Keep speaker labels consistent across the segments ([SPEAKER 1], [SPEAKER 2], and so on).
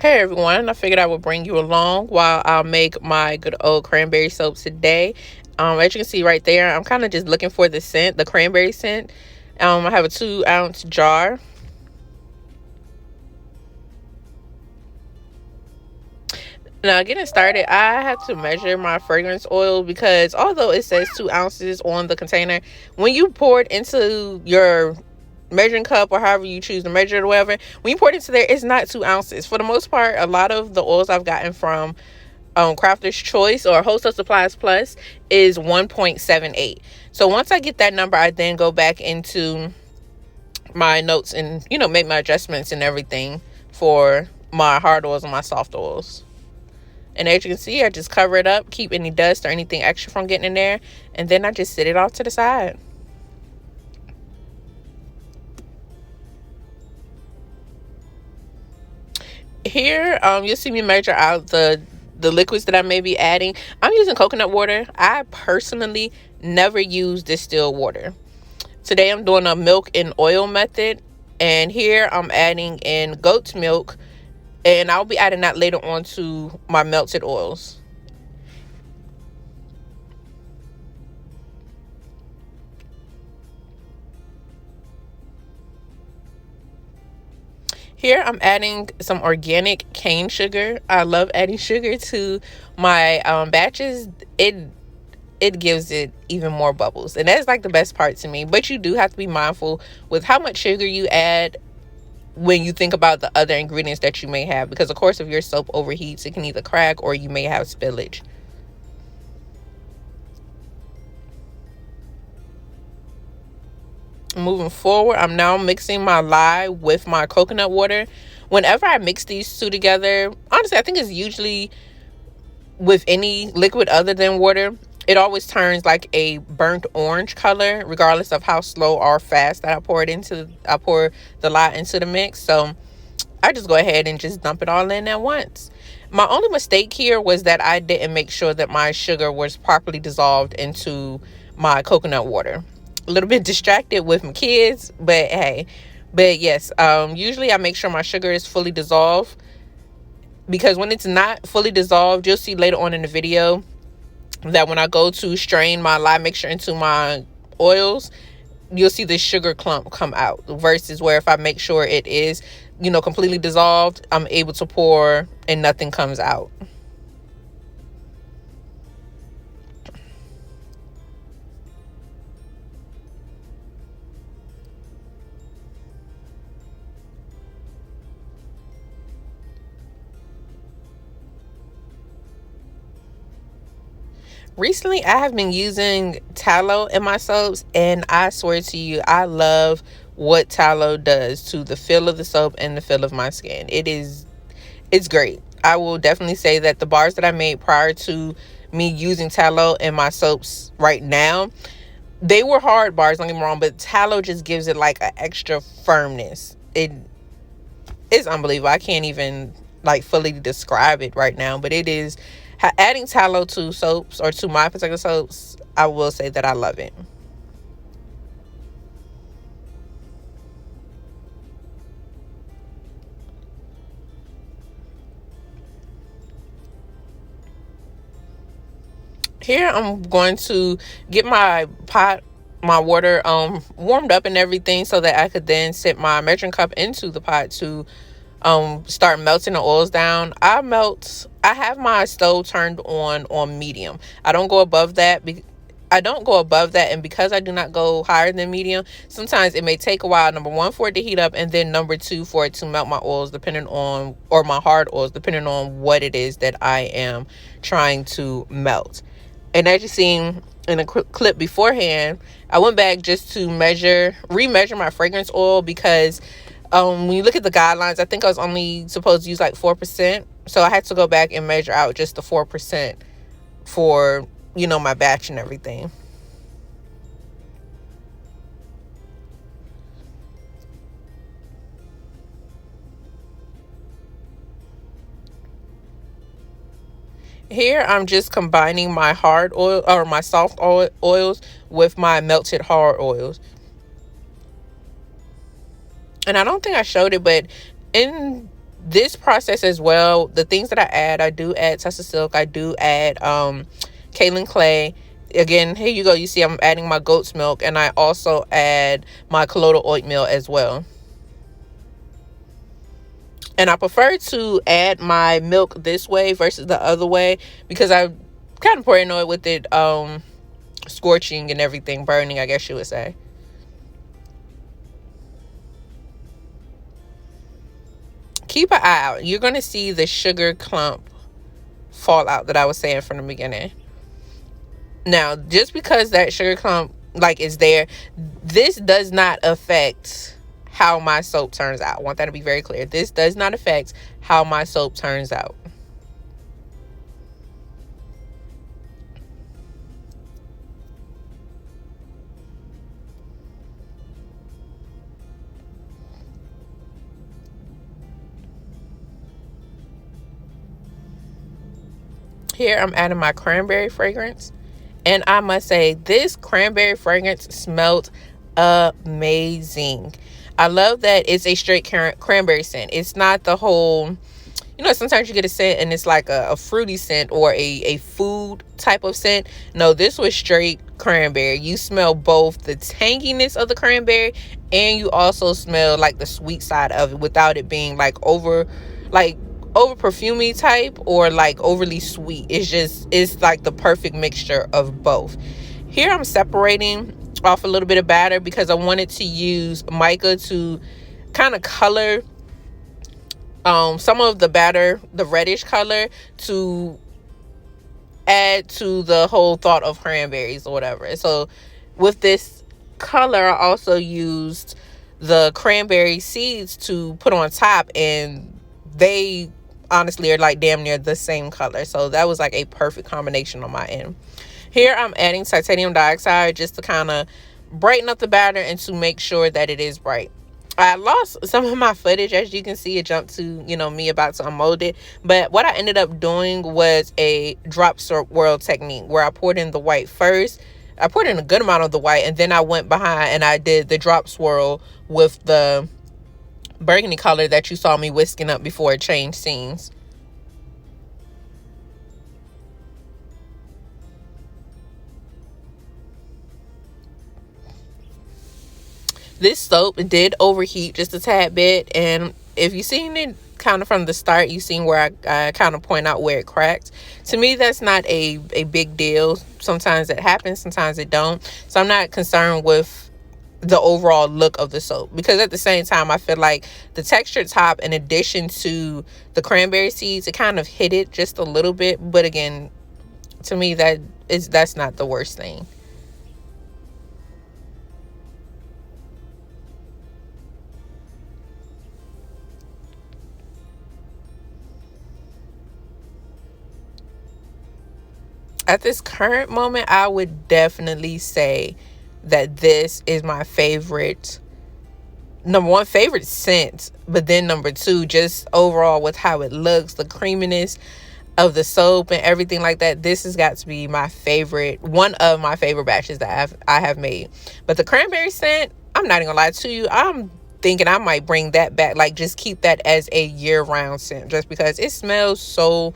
[SPEAKER 1] Hey everyone, I figured I would bring you along while I make my good old cranberry soap today. As you can see right there, I'm kind of just looking for the scent, the cranberry scent. I have a 2-ounce jar. Now, getting started, I have to measure my fragrance oil because although it says 2 ounces on the container, when you pour it into your measuring cup or however you choose to measure it or whatever, when you pour it into there, it's not 2 ounces. For the most part, a lot of the oils I've gotten from Crafter's Choice or Wholesale Supplies Plus is 1.78. So once I get that number, I then go back into my notes and make my adjustments and everything for my hard oils and my soft oils. And as you can see, I just cover it up, keep any dust or anything extra from getting in there, and then I just sit it off to the side. Here, you'll see me measure out the liquids that I may be adding. I'm using coconut water. I personally never use distilled water. Today I'm doing a milk and oil method, and here I'm adding in goat's milk, and I'll be adding that later on to my melted oils. Here I'm adding some organic cane sugar. I love adding sugar to my batches. It gives it even more bubbles, and that's like the best part to me. But you do have to be mindful with how much sugar you add when you think about the other ingredients that you may have, because of course if your soap overheats, it can either crack or you may have spillage. Moving forward, I'm now mixing my lye with my coconut water. Whenever I mix these two together, honestly, I think it's usually with any liquid other than water, it always turns like a burnt orange color, regardless of how slow or fast that I pour the lye into the mix. So I just go ahead and just dump it all in at once. My only mistake here was that I didn't make sure that my sugar was properly dissolved into my coconut water. A little bit distracted with my kids, but hey. But yes, usually I make sure my sugar is fully dissolved, because when it's not fully dissolved, you'll see later on in the video that when I go to strain my lye mixture into my oils, you'll see the sugar clump come out, versus where if I make sure it is completely dissolved, I'm able to pour and nothing comes out. Recently, I have been using tallow in my soaps, and I swear to you, I love what tallow does to the feel of the soap and the feel of my skin. It's great. I will definitely say that the bars that I made prior to me using tallow in my soaps right now, they were hard bars, don't get me wrong, but tallow just gives it like an extra firmness. It's unbelievable. I can't even like fully describe it right now, but it is. Adding tallow to soaps, or to my particular soaps, I will say that I love it. Here I'm going to get my water warmed up and everything, so that I could then set my measuring cup into the pot to start melting the oils down. I have my stove turned on medium. I don't go above that. And because I do not go higher than medium, sometimes it may take a while, number one, for it to heat up, and then number two, for it to melt my oils, or my hard oils, depending on what it is that I am trying to melt. And as you seen in a clip beforehand, I went back just to remeasure my fragrance oil, because when you look at the guidelines, I think I was only supposed to use like 4%. So I had to go back and measure out just the 4% for, my batch and everything. Here I'm just combining my hard oil, or my soft oils, with my melted hard oils. And I don't think I showed it, but in this process as well, the things that I do add Tessa Silk, I do add kaolin clay. Again, here you go, you see I'm adding my goat's milk, and I also add my colloidal oatmeal as well. And I prefer to add my milk this way versus the other way, because I'm kind of paranoid with it scorching and everything, burning, I guess you would say. Keep an eye out. You're going to see the sugar clump fall out that I was saying from the beginning. Now, just because that sugar clump like is there, this does not affect how my soap turns out. I want that to be very clear. This does not affect how my soap turns out. Here I'm adding my cranberry fragrance, and I must say this cranberry fragrance smelled amazing. I love that it's a straight cranberry scent. It's not the whole, sometimes you get a scent and it's like a fruity scent or a food type of scent. No, this was straight cranberry. You smell both the tanginess of the cranberry, and you also smell like the sweet side of it without it being like over perfumey type or like overly sweet. It's like the perfect mixture of both. Here I'm separating off a little bit of batter because I wanted to use mica to kind of color some of the batter, the reddish color, to add to the whole thought of cranberries or whatever. So with this color, I also used the cranberry seeds to put on top, and they honestly are like damn near the same color. So that was like a perfect combination on my end. Here I'm adding titanium dioxide just to kind of brighten up the batter and to make sure that it is bright. I lost some of my footage, as you can see. It jumped to, me about to unmold it. But what I ended up doing was a drop swirl technique where I poured in the white first. I poured in a good amount of the white, and then I went behind and I did the drop swirl with the burgundy color that you saw me whisking up before it changed scenes. This soap did overheat just a tad bit, and if you seen it kind of from the start, you seen where I kind of point out where it cracked. To me, that's not a big deal. Sometimes it happens, sometimes it don't. So I'm not concerned with the overall look of the soap, because at the same time I feel like the textured top, in addition to the cranberry seeds, it kind of hit it just a little bit. But again, to me, that's not the worst thing. At this current moment, I would definitely say that this is my favorite, number one, favorite scent, but then number two, just overall with how it looks, the creaminess of the soap and everything like that. This has got to be my favorite, one of my favorite batches that I have made. But the cranberry scent, I'm not even gonna lie to you, I'm thinking I might bring that back, like just keep that as a year-round scent, just because it smells so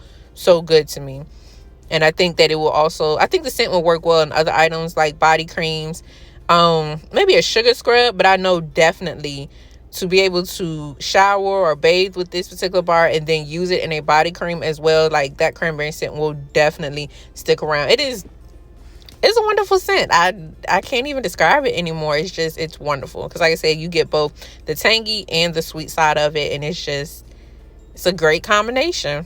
[SPEAKER 1] good to me. And I think that it will also, I think the scent will work well in other items like body creams, maybe a sugar scrub. But I know definitely to be able to shower or bathe with this particular bar and then use it in a body cream as well, like that cranberry scent will definitely stick around. It's a wonderful scent. I can't even describe it anymore. It's wonderful, because like I said, you get both the tangy and the sweet side of it, and it's a great combination.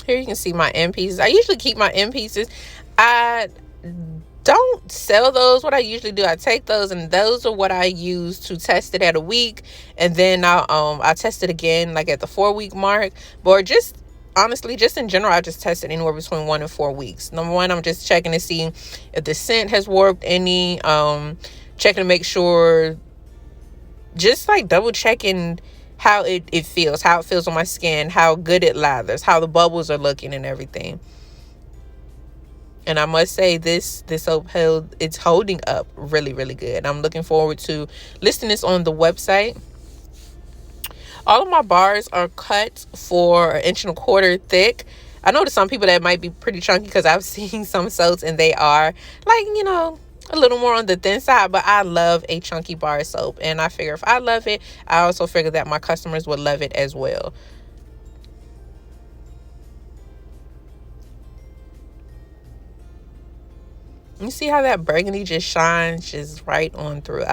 [SPEAKER 1] Here you can see my end pieces. I usually keep my end pieces. I don't sell those. What I usually do, I take those, and those are what I use to test it at a week, and then I'll test it again like at the 4-week mark. Or just honestly, just in general, I just tested anywhere between 1 and 4 weeks. Number one, I'm just checking to see if the scent has warped any, checking to make sure, just like double checking how it feels, how it feels on my skin, how good it lathers, how the bubbles are looking and everything. And I must say, this soap it's holding up really, really good. I'm looking forward to listing this on the website. All of my bars are cut for 1.25 inches thick. I know to some people that might be pretty chunky, because I've seen some soaps and they are like, a little more on the thin side, but I love a chunky bar soap. And I figure if I love it, I also figure that my customers would love it as well. You see how that burgundy just shines just right on through.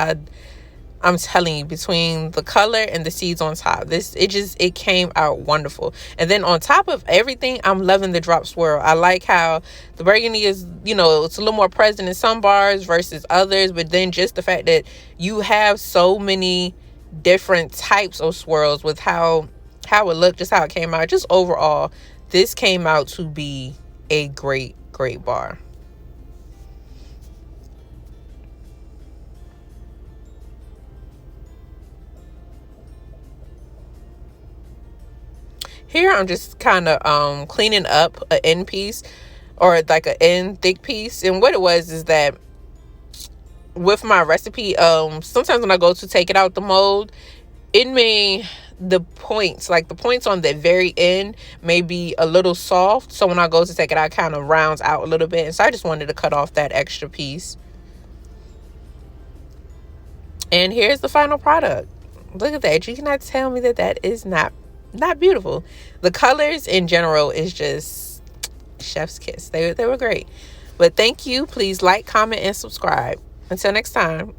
[SPEAKER 1] I'm telling you, between the color and the seeds on top, it came out wonderful. And then on top of everything, I'm loving the drop swirl. I like how the burgundy is, it's a little more present in some bars versus others. But then just the fact that you have so many different types of swirls with how it looked, just how it came out. Just overall, this came out to be a great, great bar. Here I'm just kind of cleaning up an end piece, or like an end thick piece. And what it was is that with my recipe, sometimes when I go to take it out the mold, it may, the points on the very end may be a little soft. So when I go to take it out, it kind of rounds out a little bit. And so I just wanted to cut off that extra piece. And here's the final product. Look at that. You cannot tell me that that is not beautiful. The colors in general is just chef's kiss. They were great. But thank you. Please like, comment, and subscribe. Until next time.